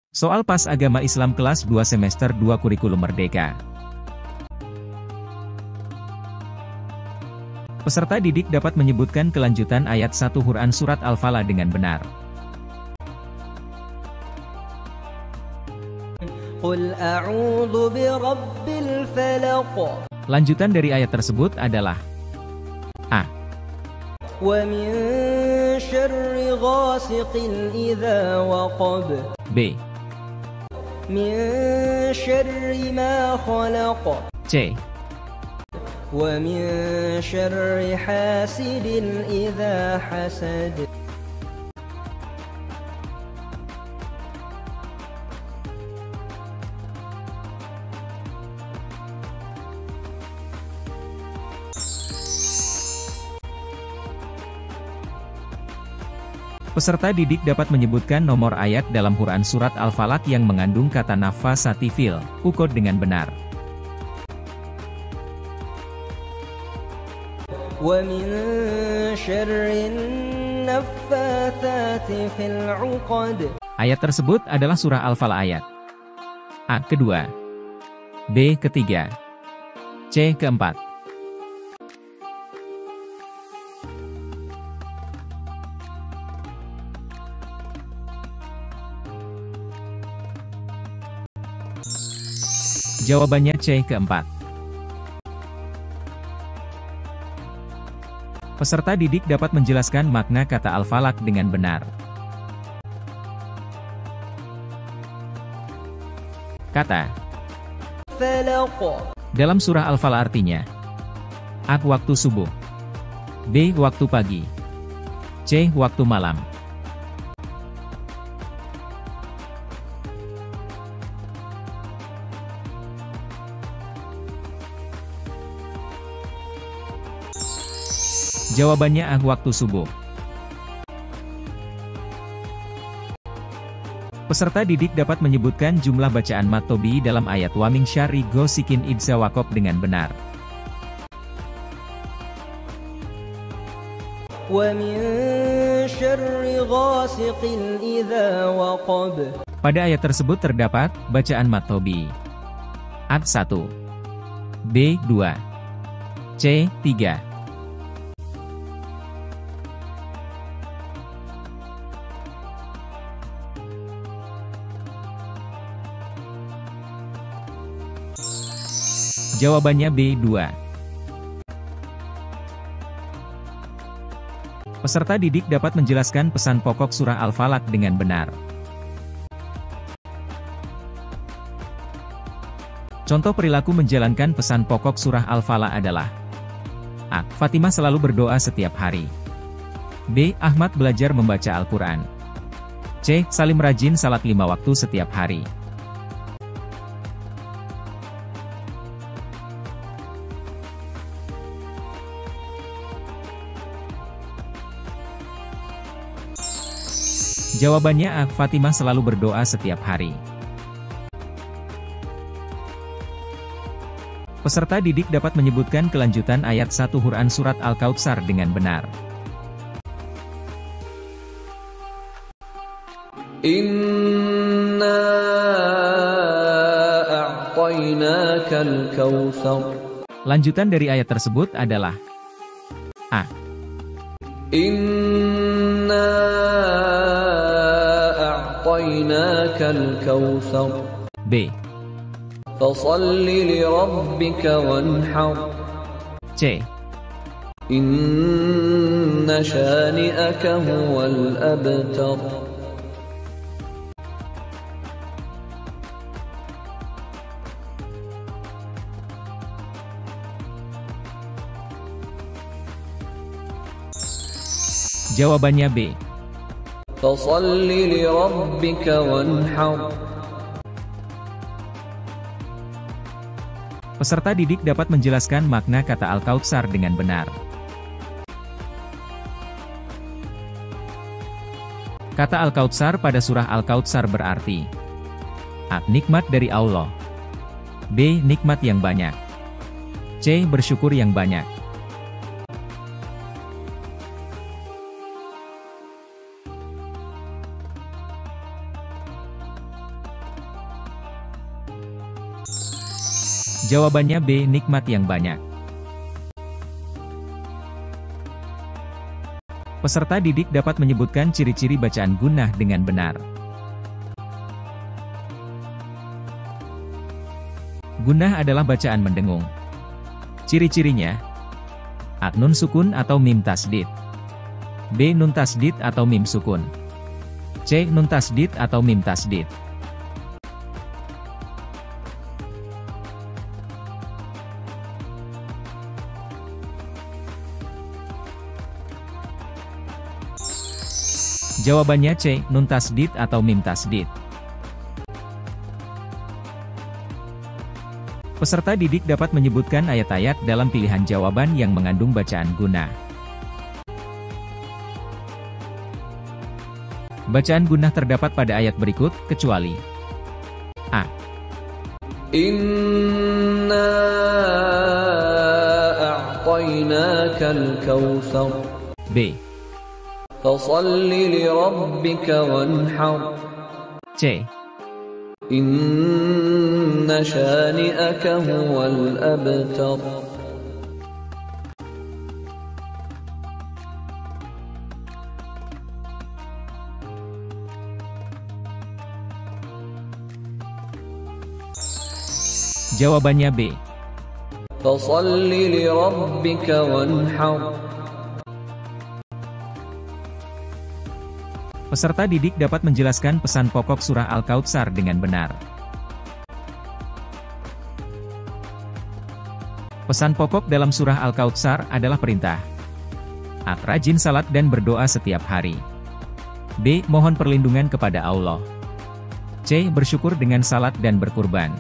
Soal PAS Agama Islam kelas 2 semester 2 Kurikulum Merdeka. Peserta didik dapat menyebutkan kelanjutan ayat 1 Quran Surat Al-Falaq dengan benar. Qul a'udzu birabbil falaq. Lanjutan dari ayat tersebut adalah A. Wa min syarri ghasiqin idza waqab. B. Min syarri ma khalaq. C. Wa min syarri hasidin idza hasad. Peserta didik dapat menyebutkan nomor ayat dalam Quran Surat Al-Falaq yang mengandung kata nafasati fil uqad dengan benar. Wa min syarrin naffatsati fil 'uqad. Ayat tersebut adalah surah Al-Falaq ayat A kedua, B ketiga, C keempat. Jawabannya C keempat. Peserta didik dapat menjelaskan makna kata Al-Falaq dengan benar. Kata Falaq. dalam surah Al-Falaq artinya A. Waktu subuh, B. Waktu pagi, C. Waktu malam. Jawabannya A. Waktu subuh. Peserta didik dapat menyebutkan jumlah bacaan Matobi dalam ayat Wa min syarri ghasiqin idza waqab dengan benar. Wa min syarri ghasiqin idza waqab. Pada ayat tersebut terdapat bacaan Matobi. A. 1, B. 2, C. 3. Jawabannya B. 2. Peserta didik dapat menjelaskan pesan pokok surah Al-Falaq dengan benar. Contoh perilaku menjalankan pesan pokok surah Al-Falaq adalah A. Fatimah selalu berdoa setiap hari. B. Ahmad belajar membaca Al-Quran. C. Salim rajin salat 5 waktu setiap hari. Jawabannya A. Fatimah selalu berdoa setiap hari. Peserta didik dapat menyebutkan kelanjutan ayat 1 Quran Surat Al-Kautsar dengan benar. Inna a'tainakal kautsar. Lanjutan dari ayat tersebut adalah A. Inna a'tainakal kautsar. B. Fasholli li rabbika wanhar. C. Inna syani'aka huwal abtar. Jawabannya B. Fasholli li rabbika wanhar. Peserta didik dapat menjelaskan makna kata Al-Kautsar dengan benar. Kata Al-Kautsar pada surah Al-Kautsar berarti A. Nikmat dari Allah, B. Nikmat yang banyak, C. Bersyukur yang banyak. Jawabannya B. Nikmat yang banyak. Peserta didik dapat menyebutkan ciri-ciri bacaan gunnah dengan benar. Gunnah adalah bacaan mendengung. Ciri-cirinya: A. Nun sukun atau mim tasdid. B. Nun tasdid atau mim sukun. C. Nun tasdid atau mim tasdid. Jawabannya C. Nun tasdid atau mim tasdid. Peserta didik dapat menyebutkan ayat-ayat dalam pilihan jawaban yang mengandung bacaan gunnah. Bacaan gunnah terdapat pada ayat berikut, kecuali A. Inna a'tainakal kautsar. B. Fasalli li rabbika wanhar. C. Inna shani'aka huwal abtar. Jawabannya B. Fasalli li rabbika wanhar. Peserta didik dapat menjelaskan pesan pokok surah Al-Kautsar dengan benar. Pesan pokok dalam surah Al-Kautsar adalah perintah A. Rajin salat dan berdoa setiap hari. B. Mohon perlindungan kepada Allah. C. Bersyukur dengan salat dan berkurban.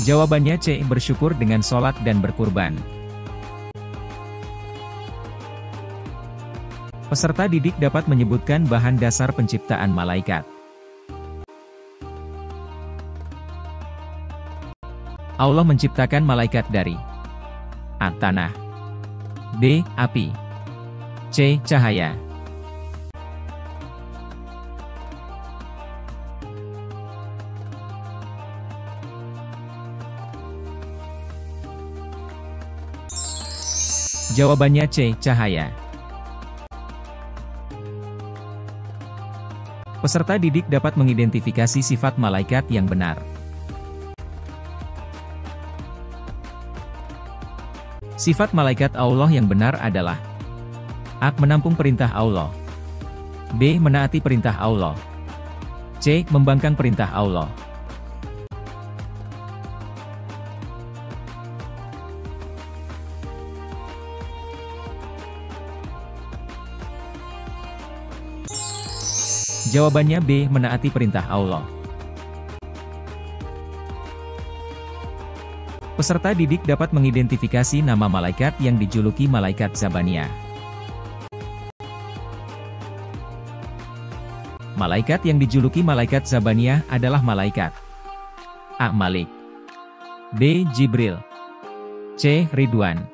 Jawabannya C. Bersyukur dengan sholat dan berkurban. Peserta didik dapat menyebutkan bahan dasar penciptaan malaikat. Allah menciptakan malaikat dari A. Tanah. B. Api. C. Cahaya. Jawabannya C. Cahaya. Peserta didik dapat mengidentifikasi sifat malaikat yang benar. Sifat malaikat Allah yang benar adalah A. Menampung perintah Allah. B. Menaati perintah Allah. C. Membangkang perintah Allah. Jawabannya B. Menaati perintah Allah. Peserta didik dapat mengidentifikasi nama malaikat yang dijuluki malaikat Zabaniyah. Malaikat yang dijuluki malaikat Zabaniyah adalah malaikat A. Malik. B. Jibril. C. Ridwan.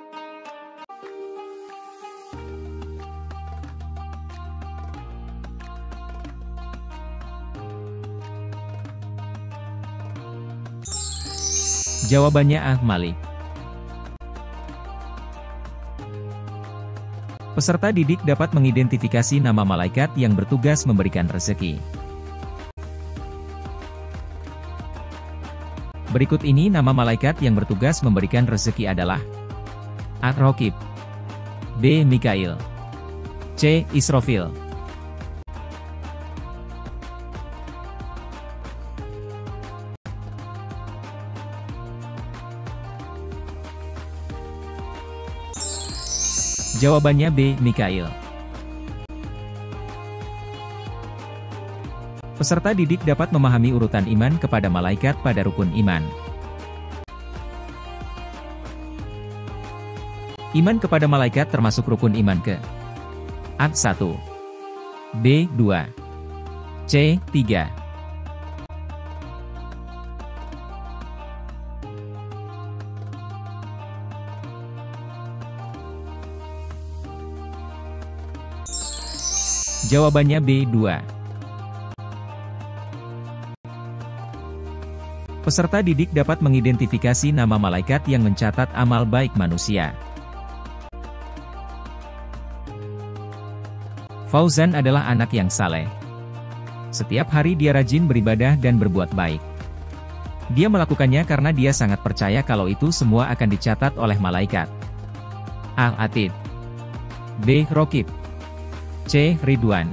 Jawabannya A. Malik. Peserta didik dapat mengidentifikasi nama malaikat yang bertugas memberikan rezeki. Berikut ini nama malaikat yang bertugas memberikan rezeki adalah A. Raqib. B. Mikail. C. Israfil. Jawabannya B. Mikail. Peserta didik dapat memahami urutan iman kepada malaikat pada rukun iman. Iman kepada malaikat termasuk rukun iman ke A. 1. B. 2. C. 3. Jawabannya B. 2. Peserta didik dapat mengidentifikasi nama malaikat yang mencatat amal baik manusia. Fauzan adalah anak yang saleh. Setiap hari dia rajin beribadah dan berbuat baik. Dia melakukannya karena dia sangat percaya kalau itu semua akan dicatat oleh malaikat. A. Atid. B. Rokib. C. Ridwan.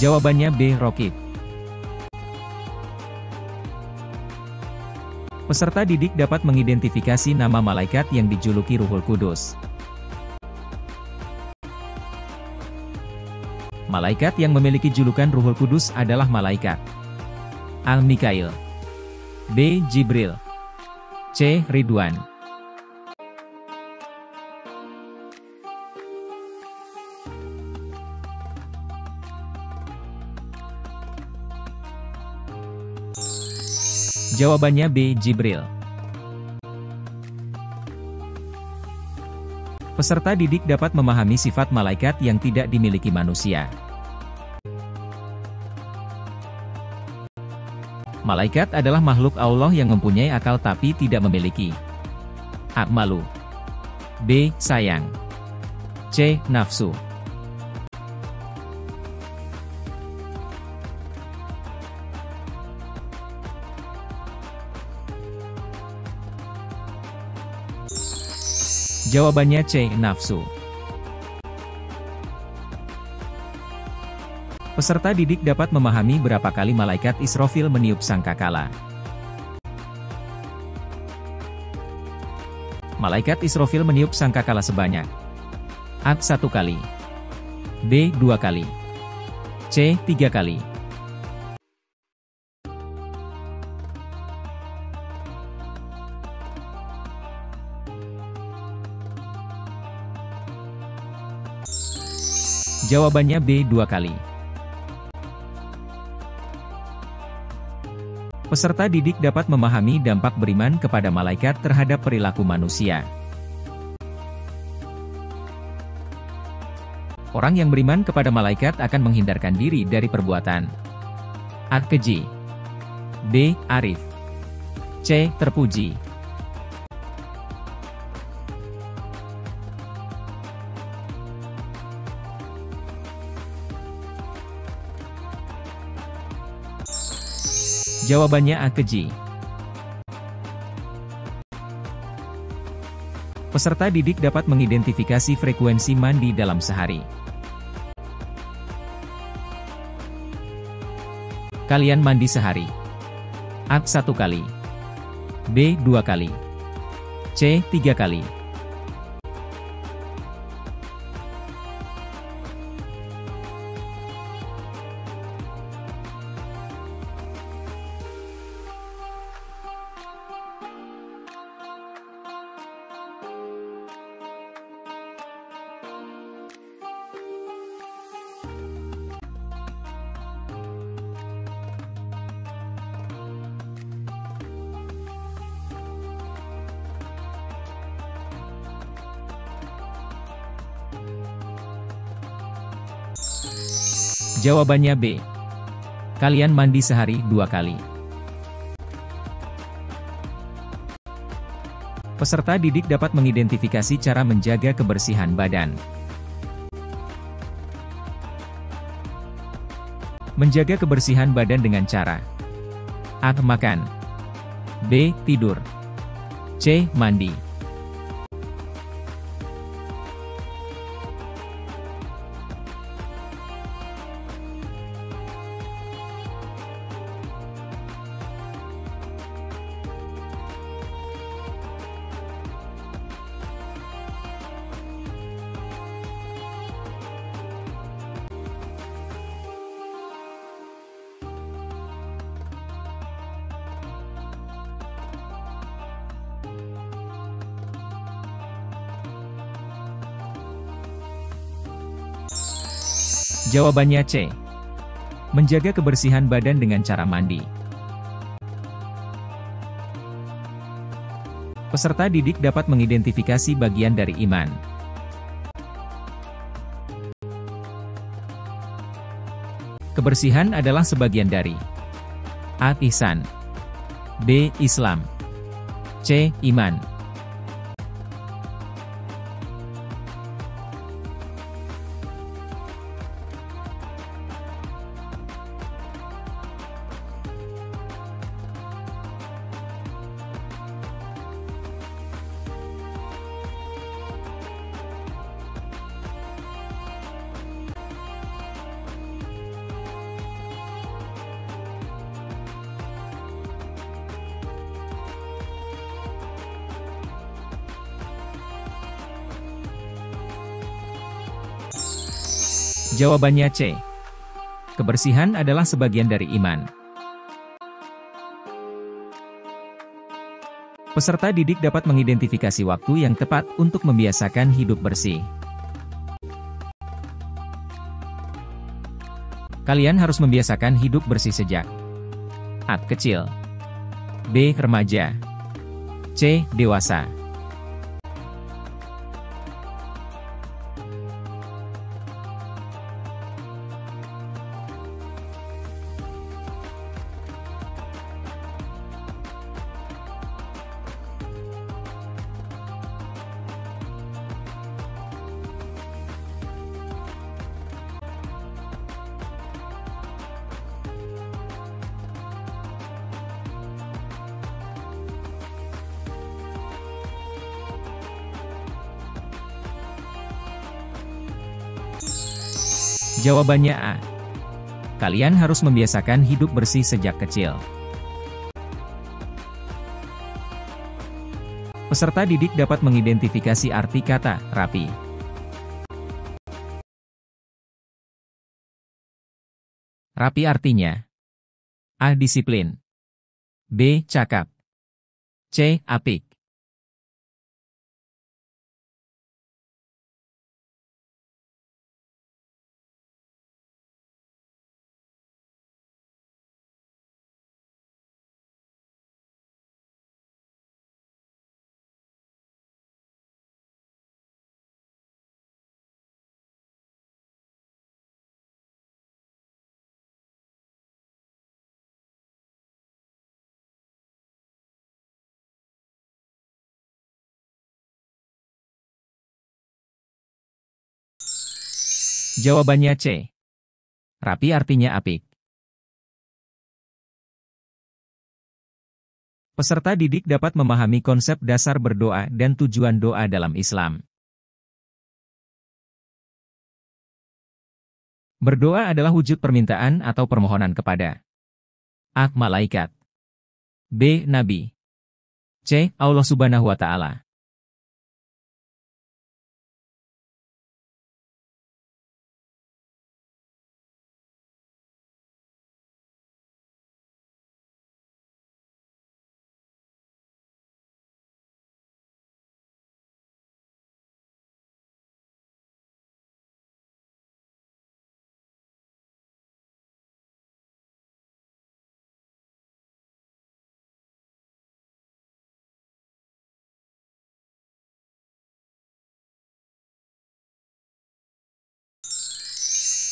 Jawabannya B. Rokib. Peserta didik dapat mengidentifikasi nama malaikat yang dijuluki Ruhul Kudus. Malaikat yang memiliki julukan Ruhul Kudus adalah malaikat A. Mikail. B. Jibril. C. Ridwan. Jawabannya B. Jibril. Peserta didik dapat memahami sifat malaikat yang tidak dimiliki manusia. Malaikat adalah makhluk Allah yang mempunyai akal tapi tidak memiliki A. Malu. B. Sayang. C. Nafsu. Jawabannya C. Nafsu. Peserta didik dapat memahami berapa kali malaikat Israfil meniup sangkakala. Malaikat Israfil meniup sangkakala sebanyak A. 1 kali. B. 2 kali. C. 3 kali. Jawabannya B. 2 kali. Peserta didik dapat memahami dampak beriman kepada malaikat terhadap perilaku manusia. Orang yang beriman kepada malaikat akan menghindarkan diri dari perbuatan A. Keji. B. Arif. C. Terpuji. Jawabannya A. Keji. Peserta didik dapat mengidentifikasi frekuensi mandi dalam sehari. Kalian mandi sehari A. 1 kali. B. 2 kali. C. 3 kali. Jawabannya B. Kalian mandi sehari 2 kali. Peserta didik dapat mengidentifikasi cara menjaga kebersihan badan. Menjaga kebersihan badan dengan cara A. Makan. B. Tidur. C. Mandi. Jawabannya C. Menjaga kebersihan badan dengan cara mandi. Peserta didik dapat mengidentifikasi bagian dari iman. Kebersihan adalah sebagian dari A. Ihsan, B. Islam, C. Iman. Jawabannya C. Kebersihan adalah sebagian dari iman. Peserta didik dapat mengidentifikasi waktu yang tepat untuk membiasakan hidup bersih. Kalian harus membiasakan hidup bersih sejak A. Kecil, B. Remaja, C. Dewasa. Jawabannya A. Kalian harus membiasakan hidup bersih sejak kecil. Peserta didik dapat mengidentifikasi arti kata rapi. Rapi artinya A. Disiplin, B. Cakap, C. Apik. Jawabannya C. Rapi artinya apik. Peserta didik dapat memahami konsep dasar berdoa dan tujuan doa dalam Islam. Berdoa adalah wujud permintaan atau permohonan kepada A. Malaikat, B. Nabi, C. Allah Subhanahu wa Ta'ala.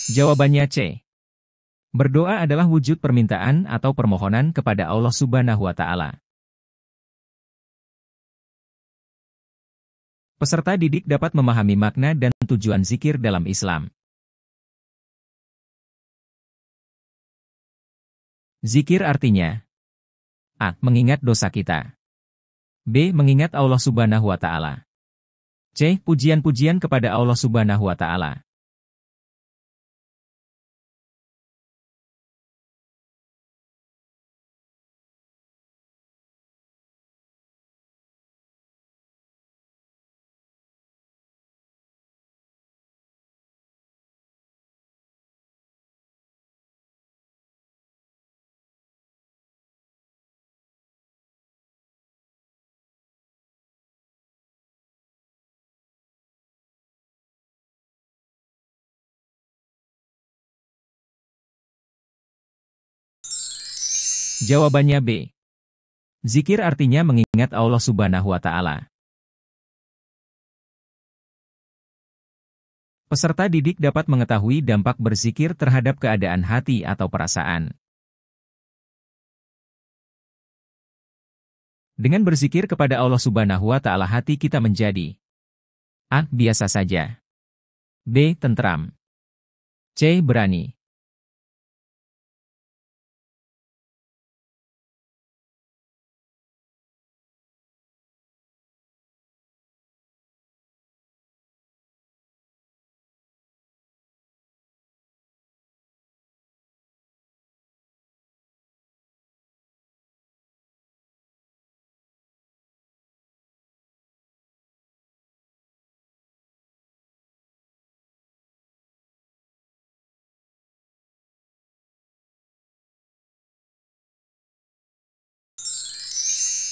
Jawabannya C. Berdoa adalah wujud permintaan atau permohonan kepada Allah Subhanahu wa Ta'ala. Peserta didik dapat memahami makna dan tujuan zikir dalam Islam. Zikir artinya A. Mengingat dosa kita, B. Mengingat Allah Subhanahu wa Ta'ala, C. Pujian-pujian kepada Allah Subhanahu wa Ta'ala. Jawabannya B. Zikir artinya mengingat Allah Subhanahu wa Ta'ala. Peserta didik dapat mengetahui dampak berzikir terhadap keadaan hati atau perasaan. Dengan berzikir kepada Allah Subhanahu wa Ta'ala, hati kita menjadi A. Biasa saja. B. Tentram. C. Berani.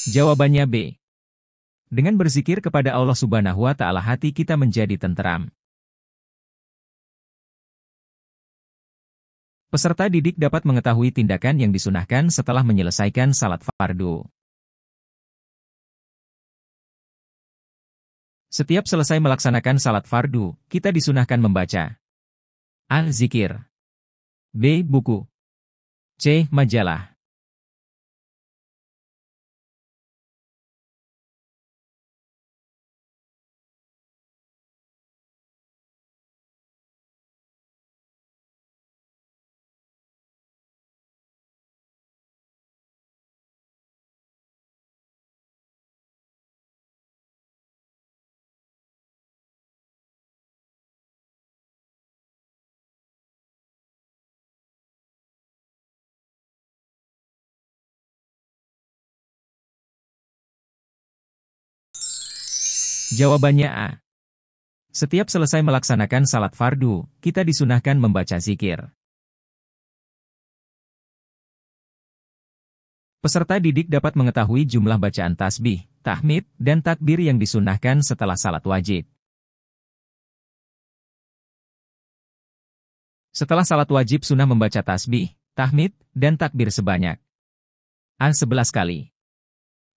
Jawabannya B. Dengan berzikir kepada Allah Subhanahu wa Ta'ala, hati kita menjadi tenteram. Peserta didik dapat mengetahui tindakan yang disunahkan setelah menyelesaikan salat fardu. Setiap selesai melaksanakan salat fardu, kita disunahkan membaca A. Zikir. B. Buku. C. Majalah. Jawabannya A. Setiap selesai melaksanakan salat fardu, kita disunahkan membaca zikir. Peserta didik dapat mengetahui jumlah bacaan tasbih, tahmid, dan takbir yang disunahkan setelah salat wajib. Setelah salat wajib sunnah membaca tasbih, tahmid, dan takbir sebanyak A. 11 kali.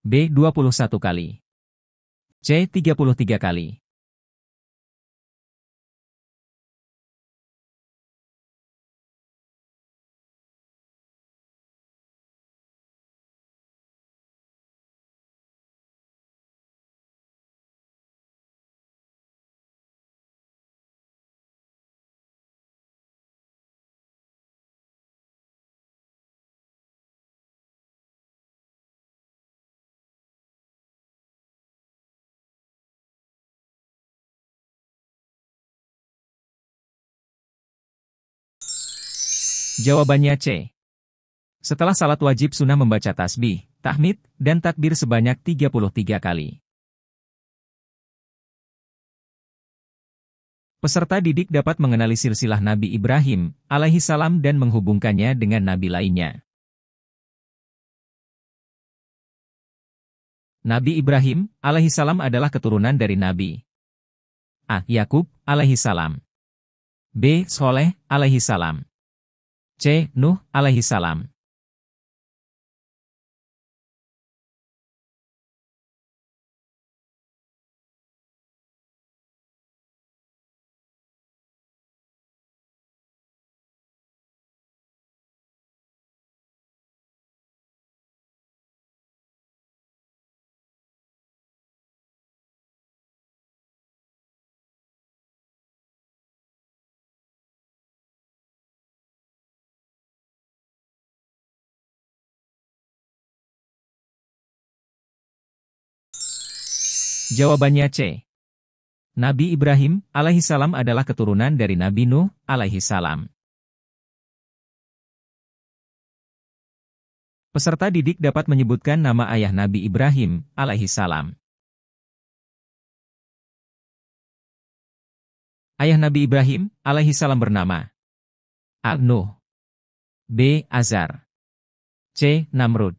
B. 21 kali. C. 33 kali. Jawabannya C. Setelah salat wajib sunnah membaca tasbih, tahmid, dan takbir sebanyak 33 kali. Peserta didik dapat mengenali silsilah Nabi Ibrahim alaihi salam dan menghubungkannya dengan nabi lainnya. Nabi Ibrahim alaihi salam adalah keturunan dari Nabi A. Yakub alaihi salam, B. Soleh alaihi salam, C. Nuh alaihi salam. Jawabannya C. Nabi Ibrahim alaihi salam adalah keturunan dari Nabi Nuh alaihi salam. Peserta didik dapat menyebutkan nama ayah Nabi Ibrahim alaihi salam. Ayah Nabi Ibrahim alaihi salam bernama A. Nuh, B. Azar, C. Namrud.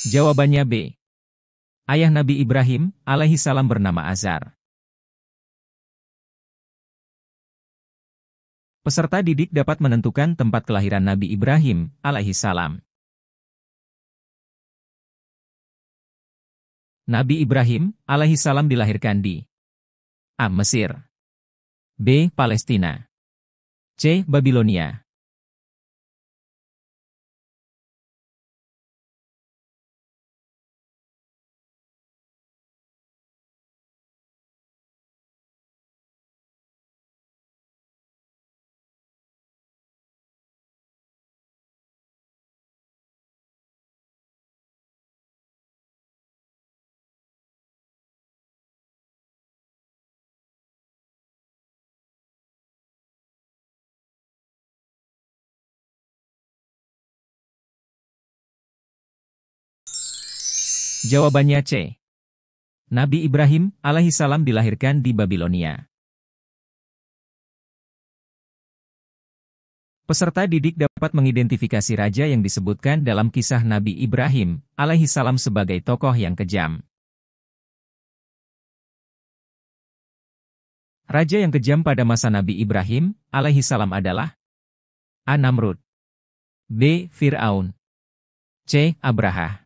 Jawabannya B. Ayah Nabi Ibrahim alaihissalam bernama Azar. Peserta didik dapat menentukan tempat kelahiran Nabi Ibrahim alaihissalam. Nabi Ibrahim alaihissalam dilahirkan di A. Mesir, B. Palestina, C. Babilonia. Jawabannya C. Nabi Ibrahim alaihissalam dilahirkan di Babilonia. Peserta didik dapat mengidentifikasi raja yang disebutkan dalam kisah Nabi Ibrahim alaihissalam sebagai tokoh yang kejam. Raja yang kejam pada masa Nabi Ibrahim alaihissalam adalah A. Namrud, B. Fir'aun, C. Abraha.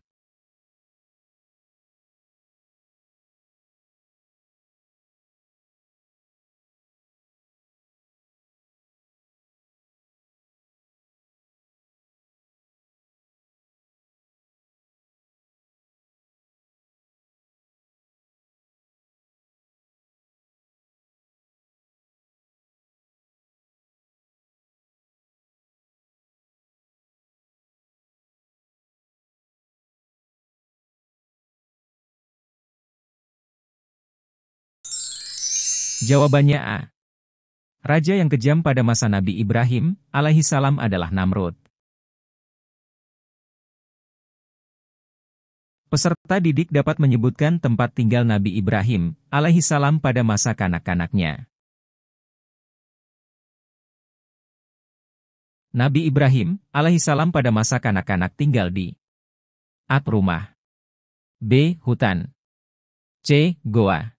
Jawabannya A. Raja yang kejam pada masa Nabi Ibrahim alaihissalam adalah Namrud. Peserta didik dapat menyebutkan tempat tinggal Nabi Ibrahim alaihissalam pada masa kanak-kanaknya. Nabi Ibrahim alaihissalam pada masa kanak-kanak tinggal di A. Rumah, B. Hutan, C. Goa.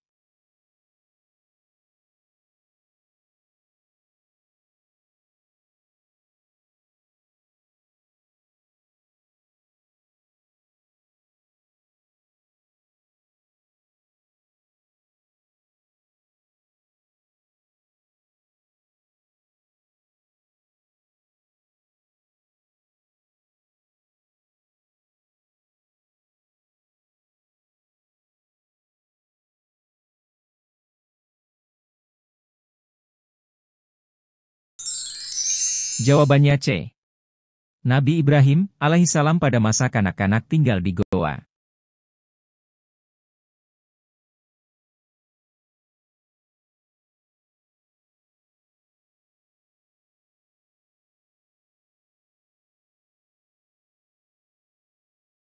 Jawabannya C. Nabi Ibrahim alaihissalam pada masa kanak-kanak tinggal di Goa.